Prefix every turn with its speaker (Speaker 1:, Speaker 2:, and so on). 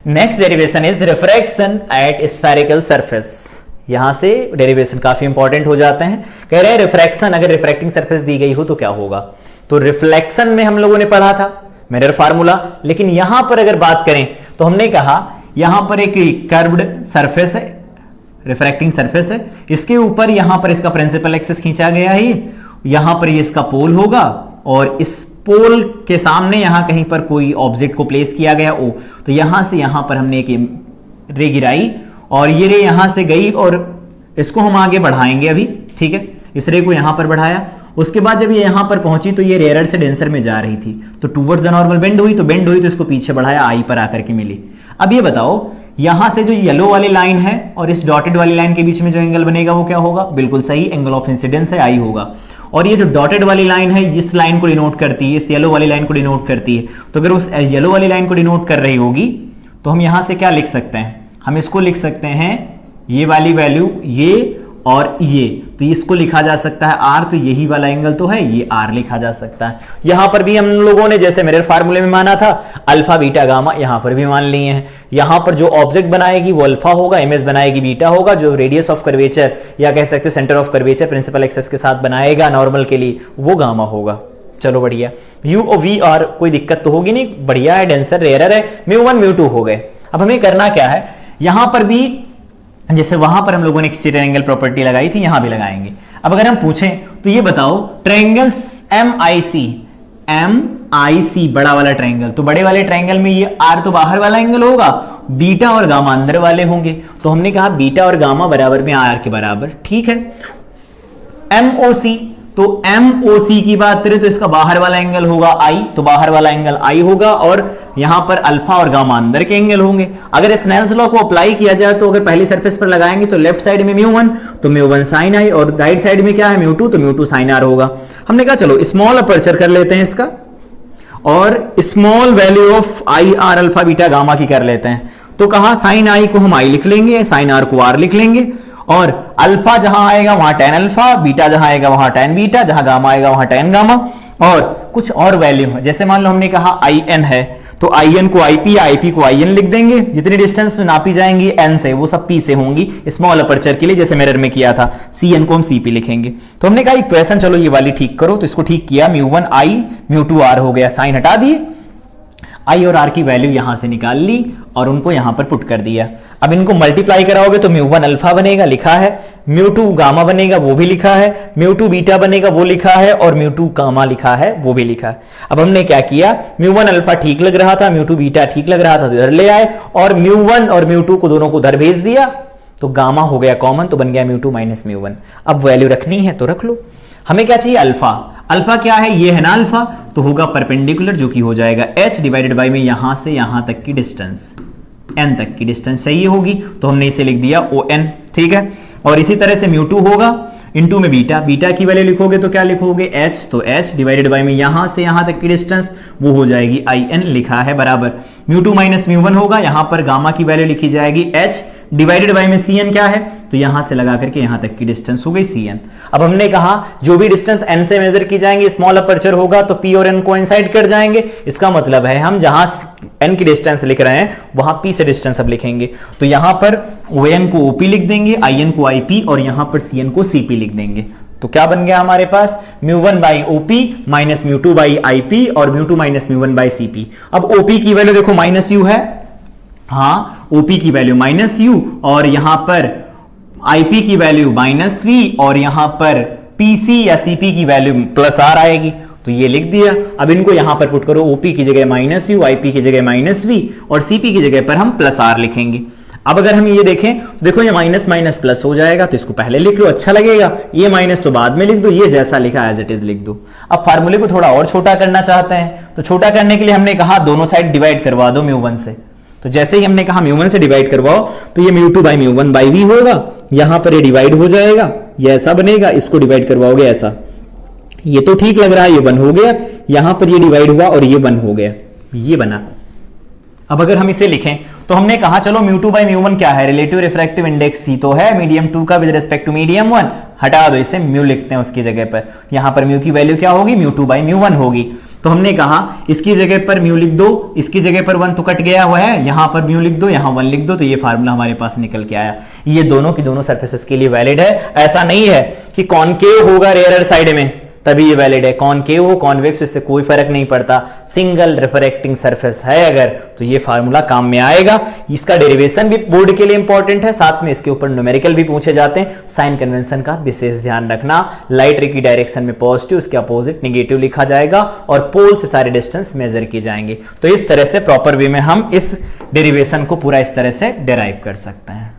Speaker 1: Next derivation is refraction at spherical surface. यहां से derivation काफी इंपॉर्टेंट हो जाते हैं। कह रहे हैं रिफ्रैक्शन, अगर रिफ्रैक्टिंग सरफेस दी गई हो तो क्या होगा। तो रिफ्लेक्शन में हम लोगों ने पढ़ा था मिरर फार्मूला, लेकिन यहां पर अगर बात करें तो हमने कहा यहां पर एक कर्व्ड सरफेस है, रिफ्रैक्टिंग सरफेस है, इसके ऊपर यहां पर इसका प्रिंसिपल एक्सिस खींचा गया है, यहां पर ये इसका पोल होगा और इस पोल के सामने यहां कहीं पर कोई ऑब्जेक्ट को प्लेस किया गया ओ, तो यहां से यहां पर हमने एक रे गिराई और ये रे यहां से गई और इसको हम आगे बढ़ाएंगे अभी, ठीक है। इस रे को यहां पर बढ़ाया, उसके बाद जब ये यहां पर पहुंची तो ये रेयर से डेंसर में जा रही थी, तो टूवर्ड्स द नॉर्मल बेंड हुई, तो इसको पीछे बढ़ाया, आई पर आकर के मिली। अब ये बताओ यहां से जो येलो वाली लाइन है और इस डॉटेड वाली लाइन के बीच में जो एंगल बनेगा वो क्या होगा, बिल्कुल सही, एंगल ऑफ इंसिडेंस है, आई होगा। और ये जो डॉटेड वाली लाइन है इस लाइन को डिनोट करती है, इस येलो वाली लाइन को डिनोट करती है, तो अगर उस येलो वाली लाइन को डिनोट कर रही होगी तो हम यहां से क्या लिख सकते हैं, हम इसको लिख सकते हैं ये वाली वैल्यू ये और ये, तो इसको लिखा जा सकता है आर, तो यही वाला एंगल तो है, ये आर लिखा जा सकता है। यहां पर भी हम लोगों ने जैसे मिरर फार्मूले में माना था अल्फा बीटा गामा, यहां पर भी मान लिए हैं। यहां पर जो ऑब्जेक्ट बनाएगी वो अल्फा होगा, इमेज बनाएगी बीटा होगा, जो रेडियस ऑफ कर्वेचर या कह सकते हो centre of curvature principal axis के साथ बनाएगा नॉर्मल के लिए, वो गामा होगा। चलो बढ़िया, यू और वी आर कोई दिक्कत तो होगी नहीं, बढ़िया है, डेंसर रेयर है, μ1 μ2 हो गए। अब हमें करना क्या है, यहां पर भी जैसे वहां पर हम लोगों ने एक्सटीरियर एंगल प्रॉपर्टी लगाई थी, यहां भी लगाएंगे। अब अगर हम पूछें तो ये बताओ ट्रायंगल्स MIC बड़ा वाला ट्रायंगल, तो बड़े वाले ट्रायंगल में ये R तो बाहर वाला एंगल होगा, बीटा और गामा अंदर वाले होंगे, तो हमने कहा बीटा और गामा बराबर में R के बराबर, ठीक है। MOC, तो MOC की बात करें तो इसका बाहर वाला एंगल होगा I, तो बाहर वाला एंगल I होगा और यहां पर अल्फा और गामा अंदर के एंगल होंगे। अगर स्नेल्स लॉ को अप्लाई किया जाए तो अगर पहली सरफेस पर लगाएंगे तो लेफ्ट साइड में μ1 तो μ1 sin I और राइट साइड में क्या है μ2 तो μ2 sin R होगा। हमने कहा चलो स्मॉल अपर्चर कर लेते हैं इसका और small value of I R alpha beta gamma की कर लेते हैं, तो कहा sin I को हम I लिख लेंगे, sin R को R लिख लेंगे और अल्फा जहां आएगा वहां tan अल्फा, बीटा जहां आएगा वहां tan बीटा, जहां गामा आएगा वहां tan गामा। और कुछ और वैल्यू है, जैसे मान लो हमने कहा IN है तो IN को IP या IP को IN लिख देंगे, जितनी डिस्टेंस नापी जाएंगी N से वो सब P से होंगी स्मॉल अपर्चर के लिए, जैसे मिरर में किया था। CN को हम CP लिखेंगे। तो हमने कहा इक्वेशन चलो ये वाली ठीक करो, तो इसको ठीक किया, μ1 I μ2 R हो गया, साइन हटा दिए, I और R की वैल्यू यहां से निकाल ली और उनको यहां पर पुट कर दिया। अब इनको मल्टीप्लाई कराओगे तो μ1 अल्फा बनेगा, लिखा है, μ2 गामा बनेगा, वो भी लिखा है, μ2 बीटा बनेगा, वो लिखा है, और μ2 गामा लिखा है, वो भी लिखा है। अब हमने क्या किया, μ1 अल्फा ठीक लग रहा था, μ2 बीटा ठीक लग रहा था, तो इधर ले आए और μ1 और μ2 को दोनों को उधर भेज दिया, तो गामा हो गया कॉमन, तो बन गया μ2 माइनस μ1। अब वैल्यू रखनी है तो रख लो। हमें क्या चाहिए, अल्फा। अल्फा क्या है, ये है ना अल्फा, तो होगा परपेंडिकुलर, जो कि हो जाएगा h डिवाइडेड बाई में यहां से यहां तक की डिस्टेंस, n तक की डिस्टेंस चाहिए होगी, तो हमने इसे लिख दिया ON, ठीक है। और इसी तरह से μ2 होगा इनटू में बीटा, बीटा की वैल्यू लिखोगे तो क्या लिखोगे h, तो h डिवाइडेड बाई में यहां से यहां तक की डिस्टेंस वो हो जाएगी IN, लिखा है बराबर μ2 माइनस μ1 होगा, यहां पर गामा की वैल्यू लिखी जाएगी h डिवाइडेड बाई में CN क्या है, तो यहां से लगा करके यहां तक की डिस्टेंस हो गई CN। अब हमने कहा जो भी डिस्टेंस n से मेजर की जाएंगी स्मॉल अपर्चर होगा तो P और N कोइंसाइड कर जाएंगे, इसका मतलब है हम जहां n की डिस्टेंस लिख रहे हैं वहां P से डिस्टेंस अब लिखेंगे, तो यहां पर ON को OP लिख देंगे, IN को IP और यहां पर CN को CP लिख देंगे। तो क्या बन गया हमारे पास, μ1 by OP minus μ2 by IP और μ2 माइनस μ1 बाई CP। अब OP की वैल्यू देखो माइनस U है, हाँ OP की वैल्यू माइनस U और यहां पर IP की वैल्यू माइनस V और यहां पर PC या CP की वैल्यू प्लस R आएगी, तो ये लिख दिया। अब इनको यहां पर पुट करो, OP की जगह माइनस U, IP की जगह माइनस V और CP की जगह पर हम प्लस R लिखेंगे। अब अगर हम ये देखें तो देखो ये माइनस माइनस प्लस हो जाएगा, तो इसको पहले लिख लो, अच्छा लगेगा, ये माइनस तो बाद में लिख दो, ये जैसा लिखा एज इट इज लिख दो। अब फार्मूले को थोड़ा और छोटा करना चाहते हैं, तो छोटा करने के लिए हमने कहा दोनों साइड डिवाइड करवा दो μ1 से, तो जैसे ही हमने कहा μ1 से डिवाइड करवाओ तो ये μ2 बाई μ1 बाई v होगा, यहां पर ये डिवाइड हो जाएगा, ये ऐसा बनेगा, इसको डिवाइड करवाओगे ऐसा, ये तो ठीक लग रहा है, ये 1 हो गया, यहां पर ये डिवाइड हुआ और ये 1 हो गया, ये बना। अब अगर हम इसे लिखें तो हमने कहा चलो μ2 बाई μ1 क्या है, रिलेटिव रिफ्रैक्टिव इंडेक्स C तो है मीडियम 2 का विद रिस्पेक्ट टू मीडियम 1, हटा दो इसे, म्यू लिखते हैं उसकी जगह पर, यहां पर म्यू की वैल्यू क्या होगी, μ2 बाई μ1 होगी। तो हमने कहा इसकी जगह पर म्यू लिख दो, इसकी जगह पर 1 तो कट गया हुआ है, यहां पर म्यू लिख दो, यहां 1 लिख दो, तो ये फार्मूला हमारे पास निकल के आया। ये दोनों की दोनों सरफेसेस के लिए वैलिड है। ऐसा नहीं है कि कॉनकेव होगा रेयर साइड में तभी ये वैलिड है, कॉनकेव हो कॉन्वेक्स इससे कोई फर्क नहीं पड़ता। सिंगल रिफ्रैक्टिंग सरफेस है अगर, तो ये फार्मूला काम में आएगा। इसका डेरिवेशन भी बोर्ड के लिए इंपॉर्टेंट है, साथ में इसके ऊपर न्यूमेरिकल भी पूछे जाते हैं। साइन कन्वेंशन का विशेष ध्यान रखना, लाइट रे की डायरेक्शन में पॉजिटिव, उसके अपोजिट नेगेटिव लिखा जाएगा और पोल से सारे डिस्टेंस मेजर किए जाएंगे। तो इस तरह से प्रॉपर वे में हम इस डेरिवेशन को पूरा इस तरह से डेराइव कर सकते हैं।